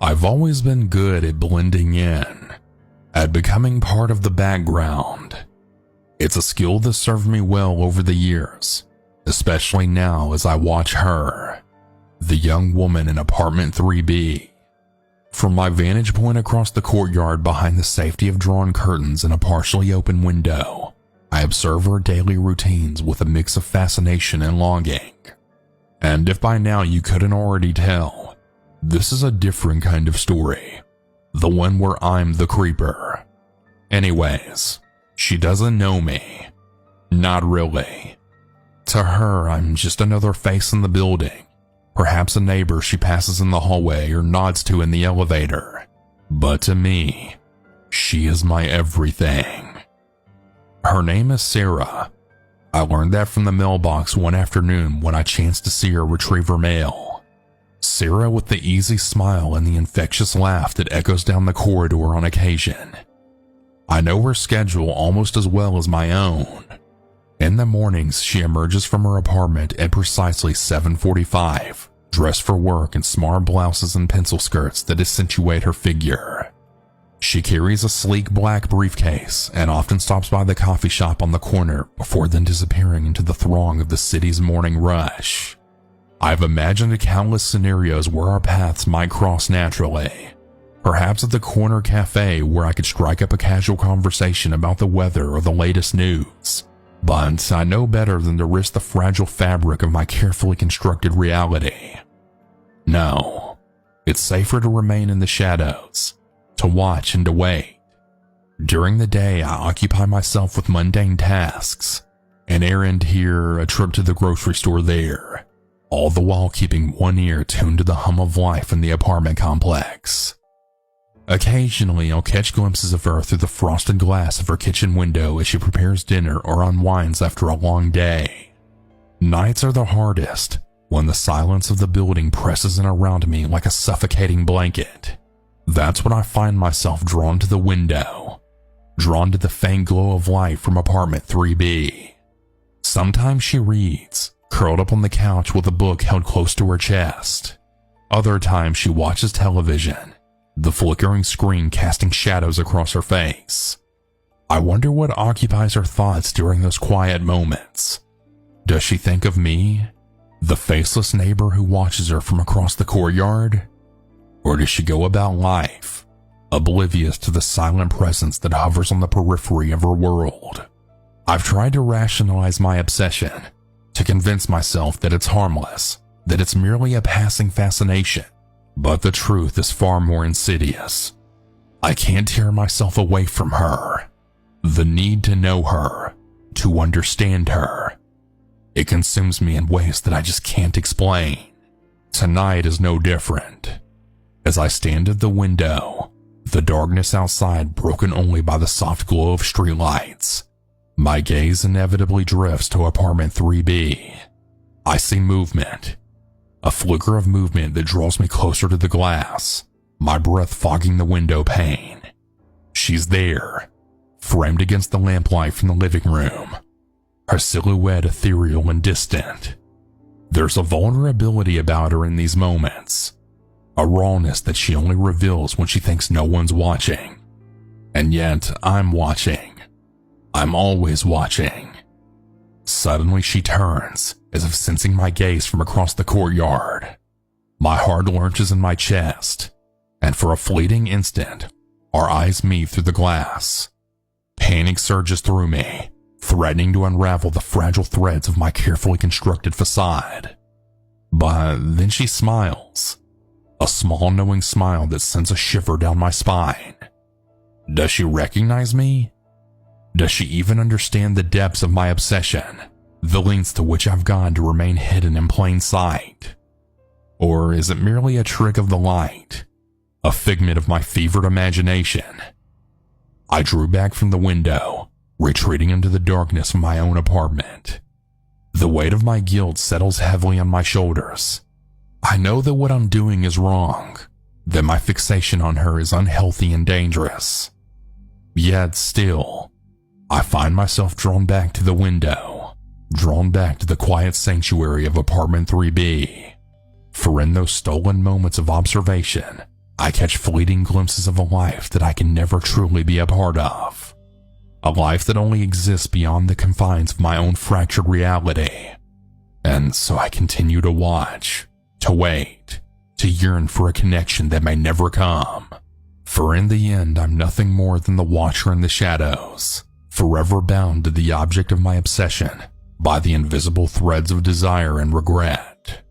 I've always been good at blending in, at becoming part of the background. It's a skill that served me well over the years, especially now as I watch her, the young woman in apartment 3B. From my vantage point across the courtyard behind the safety of drawn curtains and a partially open window, I observe her daily routines with a mix of fascination and longing. And if by now you couldn't already tell, this is a different kind of story. The one where I'm the creeper. Anyways, she doesn't know me. Not really. To her, I'm just another face in the building. Perhaps a neighbor she passes in the hallway or nods to in the elevator. But to me, she is my everything. Her name is Sarah. I learned that from the mailbox one afternoon when I chanced to see her retrieve her mail. Sarah with the easy smile and the infectious laugh that echoes down the corridor on occasion. I know her schedule almost as well as my own. In the mornings, she emerges from her apartment at precisely 7:45, dressed for work in smart blouses and pencil skirts that accentuate her figure. She carries a sleek black briefcase and often stops by the coffee shop on the corner before then disappearing into the throng of the city's morning rush. I've imagined countless scenarios where our paths might cross naturally. Perhaps at the corner cafe where I could strike up a casual conversation about the weather or the latest news. But I know better than to risk the fragile fabric of my carefully constructed reality. No, it's safer to remain in the shadows, to watch and to wait. During the day, I occupy myself with mundane tasks, an errand here, a trip to the grocery store there, all the while keeping one ear tuned to the hum of life in the apartment complex. Occasionally, I'll catch glimpses of her through the frosted glass of her kitchen window as she prepares dinner or unwinds after a long day. Nights are the hardest, when the silence of the building presses in around me like a suffocating blanket. That's when I find myself drawn to the window, drawn to the faint glow of light from apartment 3B. Sometimes she reads, curled up on the couch with a book held close to her chest. Other times she watches television, the flickering screen casting shadows across her face. I wonder what occupies her thoughts during those quiet moments. Does she think of me, the faceless neighbor who watches her from across the courtyard? Or does she go about life, oblivious to the silent presence that hovers on the periphery of her world? I've tried to rationalize my obsession, to convince myself that it's harmless, that it's merely a passing fascination. But the truth is far more insidious. I can't tear myself away from her. The need to know her, to understand her. It consumes me in ways that I just can't explain. Tonight is no different. As I stand at the window, the darkness outside broken only by the soft glow of streetlights, my gaze inevitably drifts to apartment 3B. I see movement. A flicker of movement that draws me closer to the glass, my breath fogging the window pane. She's there, framed against the lamplight from the living room, her silhouette ethereal and distant. There's a vulnerability about her in these moments, a rawness that she only reveals when she thinks no one's watching. And yet, I'm watching. I'm always watching. Suddenly she turns, as if sensing my gaze from across the courtyard. My heart lurches in my chest, and for a fleeting instant, our eyes meet through the glass. Panic surges through me, threatening to unravel the fragile threads of my carefully constructed facade. But then she smiles, a small knowing smile that sends a shiver down my spine. Does she recognize me? Does she even understand the depths of my obsession, the lengths to which I've gone to remain hidden in plain sight? Or is it merely a trick of the light, a figment of my fevered imagination? I drew back from the window, retreating into the darkness of my own apartment. The weight of my guilt settles heavily on my shoulders. I know that what I'm doing is wrong, that my fixation on her is unhealthy and dangerous. Yet still, I find myself drawn back to the window, drawn back to the quiet sanctuary of apartment 3B. For in those stolen moments of observation, I catch fleeting glimpses of a life that I can never truly be a part of. A life that only exists beyond the confines of my own fractured reality. And so I continue to watch, to wait, to yearn for a connection that may never come. For in the end, I'm nothing more than the watcher in the shadows, forever bound to the object of my obsession by the invisible threads of desire and regret.